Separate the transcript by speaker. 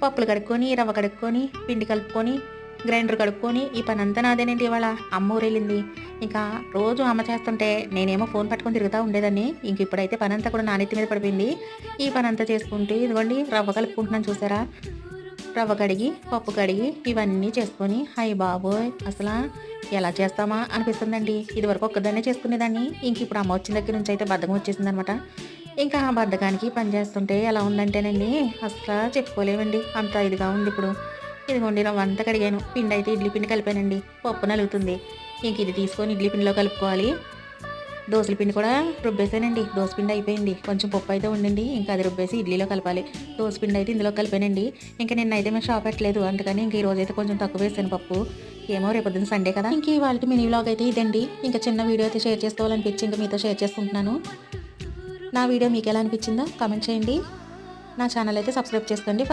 Speaker 1: పప్పులు కడుక్కొని, రవ్వ కడుక్కొని, పిండి కలుపుకొని, గ్రైండర్ కడుక్కొని ఈ పనంతా నాదేనండి ఇవాళ. అమ్మ ఊరెళ్ళింది. ఇంకా రోజు అమ్మ చేస్తుంటే నేనేమో ఫోన్ పట్టుకొని తిరుగుతా ఉండేదాన్ని. ఇంక ఇప్పుడైతే పనంతా కూడా నా నెత్తి మీద పడిపోయింది. ఈ పనంతా చేసుకుంటూ ఇదిగోండి రవ్వ కలుపుకుంటున్నాను చూసారా? రవ్వ కడిగి, పప్పు కడిగి ఇవన్నీ చేసుకొని అయ్య బాబోయ్! అసలా ఎలా చేస్తామా అనిపిస్తుందండి. ఇదివరకు ఒక్కదాన్నే చేసుకునేదాన్ని. ఇంక ఇప్పుడు అమ్మ వచ్చిన దగ్గర నుంచి అయితే బద్ధకం వచ్చేసిందనమాట. ఇంకా ఆ బద్ధకానికి పని చేస్తుంటే ఎలా ఉందంటేనండి అసల చెప్పుకోలేమండి. అంత ఇదిగా ఉంది ఇప్పుడు. ఇదిగోండి రవ్వంతా కడిగాను. పిండయితే ఇడ్లీ పిండి కలిపానండి. పప్పు నలుగుతుంది. ఇంక ఇది తీసుకొని ఇడ్లీ పిండిలో కలుపుకోవాలి. దోసల పిండి కూడా రుబ్బేసానండి. దోస పిండి అయిపోయింది. కొంచెం పప్పు అయితే ఉండింది. ఇంకా అది రుబ్బేసి ఇడ్లీలో కలపాలి. దోస పిండి అయితే ఇందులో కలిపానండి. ఇంక నిన్నైతే మేము షాప్ పెట్టలేదు. అందుకని ఇంక ఈ రోజైతే కొంచెం తక్కువ వేసాను పప్పు. ఏమో రేపొద్దున సండే కదా! ఇంక ఇవాల్టి మినీ వ్లాగ్ అయితే ఇదండి. ఇంక చిన్న వీడియో అయితే షేర్ చేసుకోవాలనిపించి ఇంక మీతో షేర్ చేసుకుంటున్నాను. నా వీడియో మీకెలా అనిపించిందో కామెంట్ చేయండి. నా ఛానల్ అయితే సబ్స్క్రైబ్ చేసుకోండి. ఫస్ట్